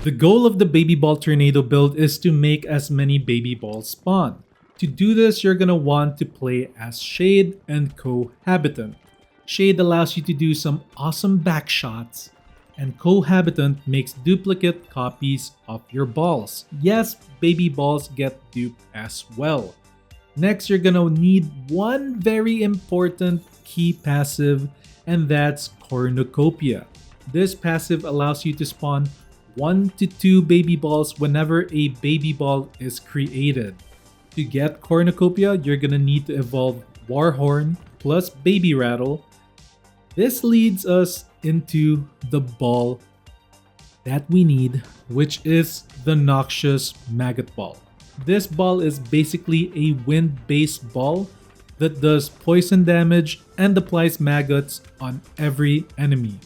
The goal of the baby ball tornado build is to make as many baby balls spawn. To do this, you're gonna want to play as Shade and Cohabitant. Shade allows you to do some awesome back shots, and Cohabitant makes duplicate copies of your balls. Yes, baby balls get duped as well. Next, you're gonna need one very important key passive, and that's Cornucopia. This passive allows you to spawn 1 to 2 baby balls whenever a baby ball is created. To get Cornucopia, you're gonna need to evolve Warhorn plus Baby Rattle. This leads us into the ball that we need, which is the Noxious Maggot Ball. This ball is basically a wind-based ball that does poison damage and applies maggots on every enemy.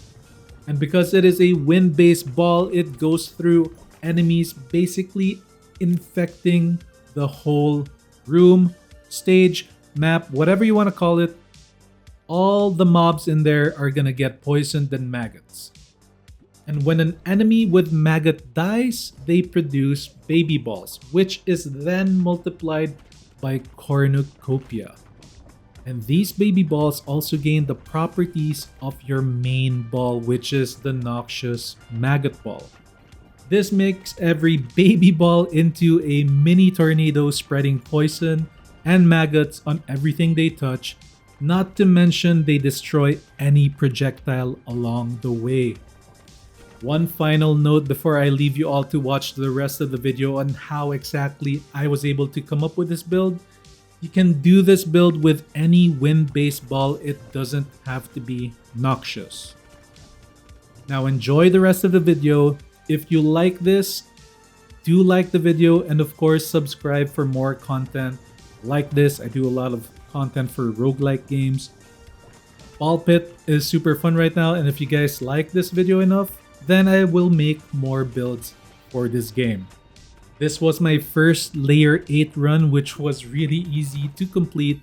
And because it is a wind-based ball, it goes through enemies, basically infecting the whole room, stage, map, whatever you want to call it. All the mobs in there are gonna get poisoned and maggots. And when an enemy with maggot dies, they produce baby balls, which is then multiplied by Cornucopia. And these baby balls also gain the properties of your main ball, which is the Noxious Maggot Ball. This makes every baby ball into a mini tornado, spreading poison and maggots on everything they touch, not to mention they destroy any projectile along the way. One final note before I leave you all to watch the rest of the video on how exactly I was able to come up with this build. You can do this build with any wind-based ball, it doesn't have to be noxious. Now enjoy the rest of the video. If you like this, do like the video, and of course subscribe for more content like this. I do a lot of content for roguelike games. Ballxpit is super fun right now, and if you guys like this video enough, then I will make more builds for this game. This was my first layer 8 run, which was really easy to complete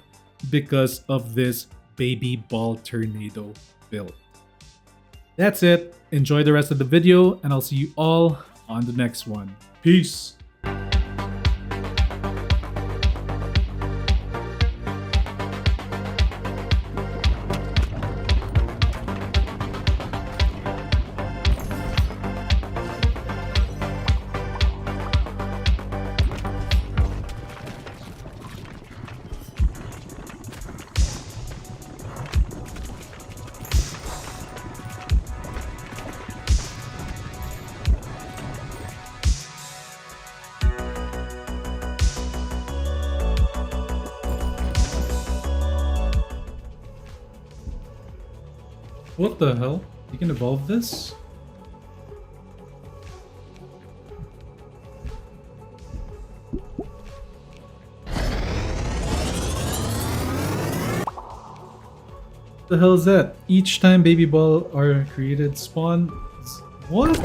because of this baby ball tornado build. That's it. Enjoy the rest of the video, and I'll see you all on the next one. Peace! What the hell? You can evolve this? What the hell is that? Each time baby ball are created, spawn... What?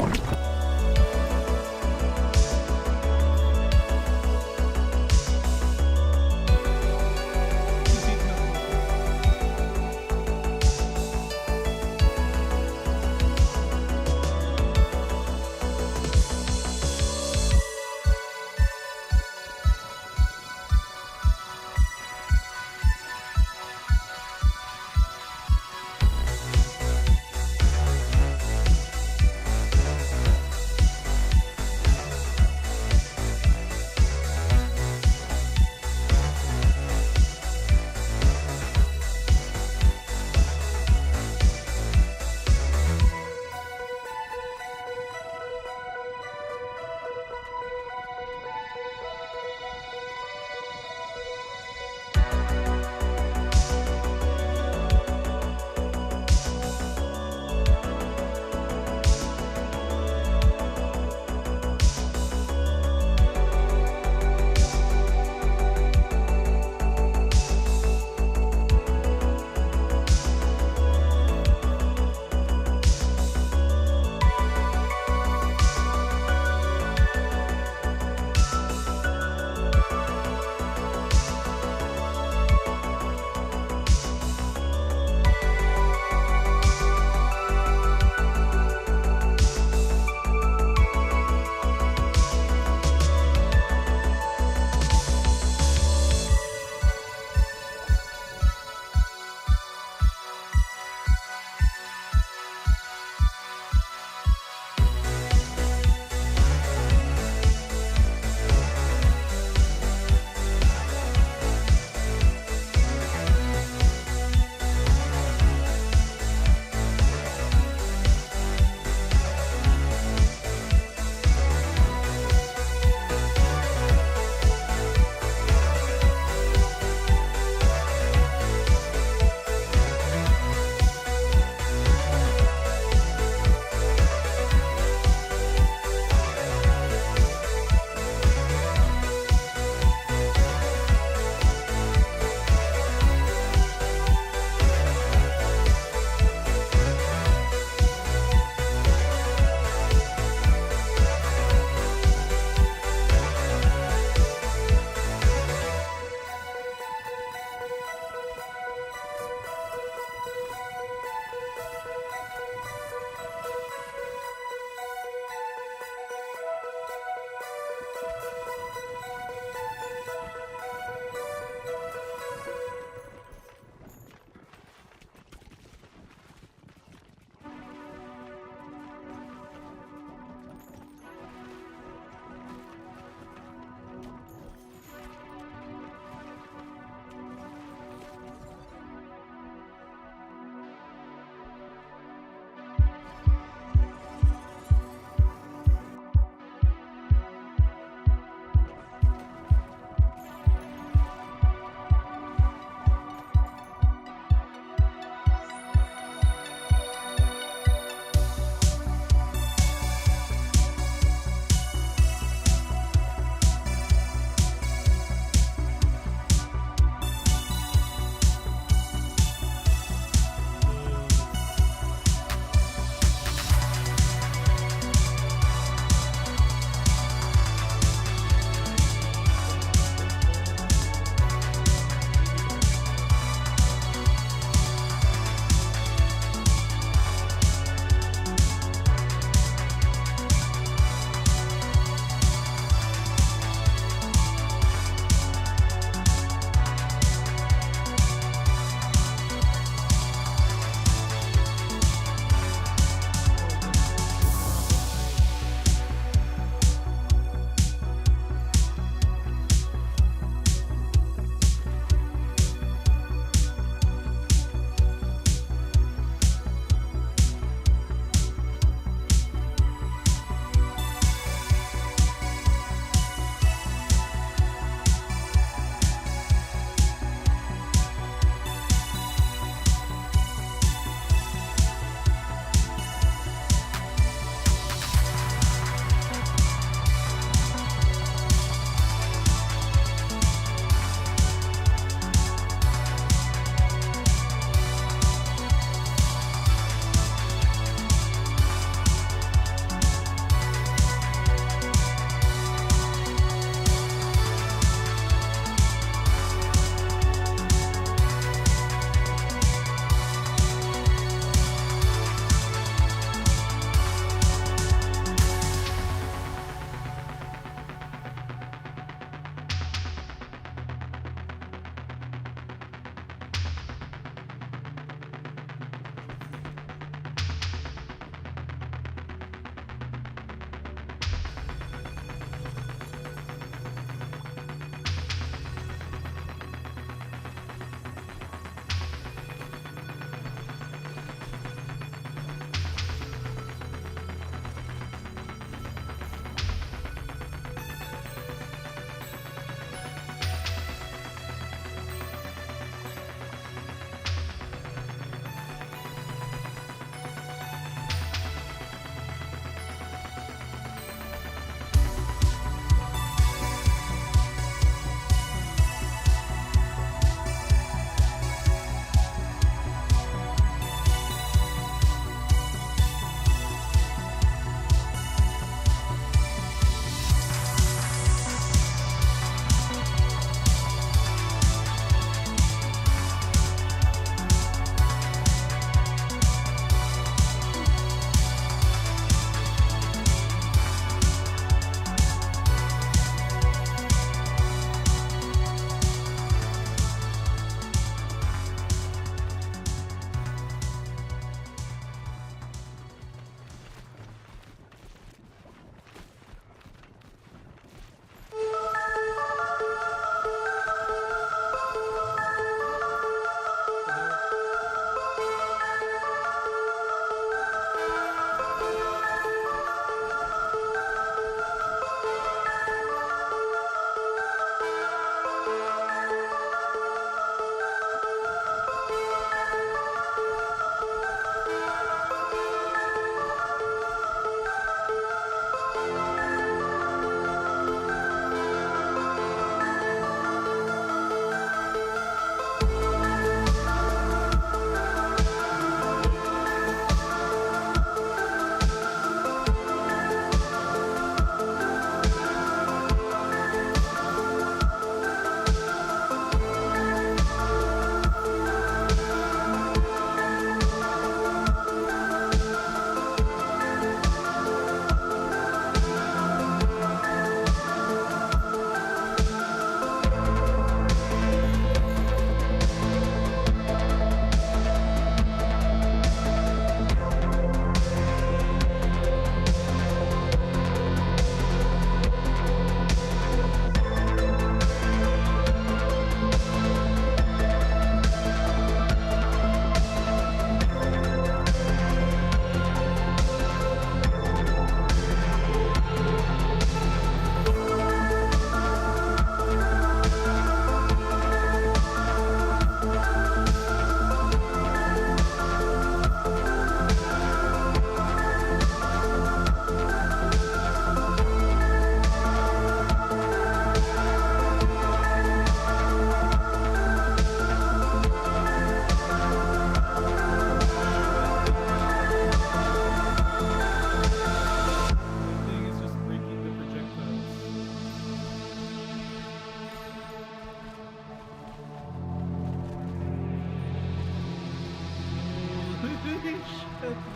Shit,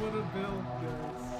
what a build, guys.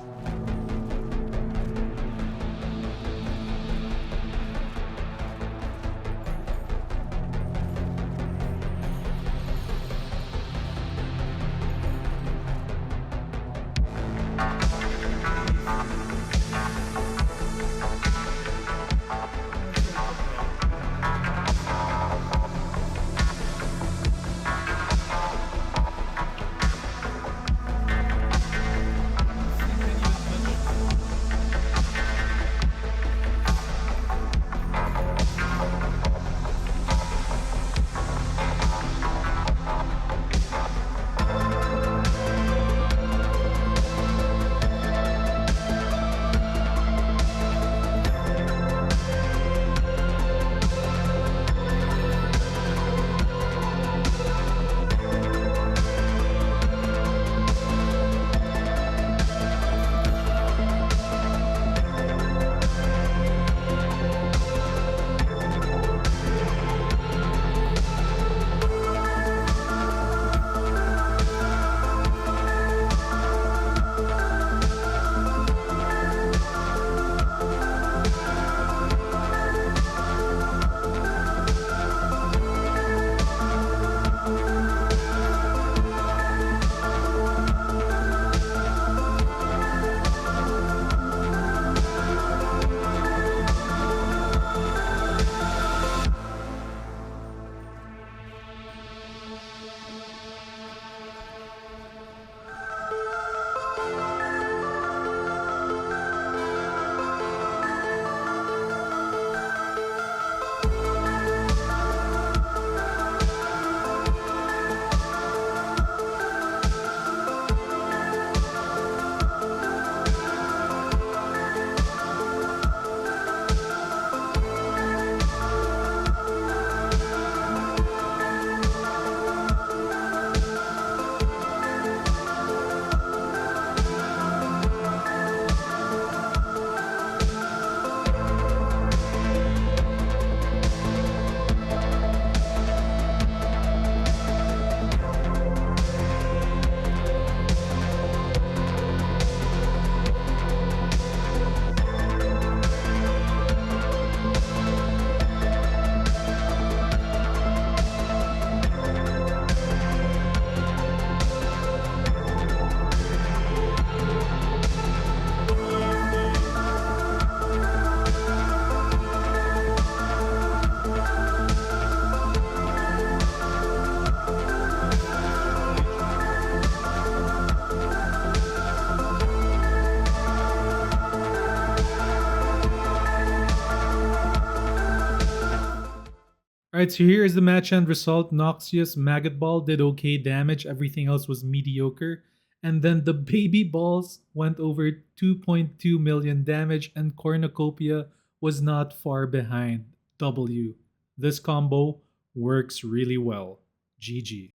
Alright, so here is the match end result. Noxious Maggot Ball did okay damage, everything else was mediocre. And then the Baby Balls went over 2.2 million damage, and Cornucopia was not far behind. W. This combo works really well. GG.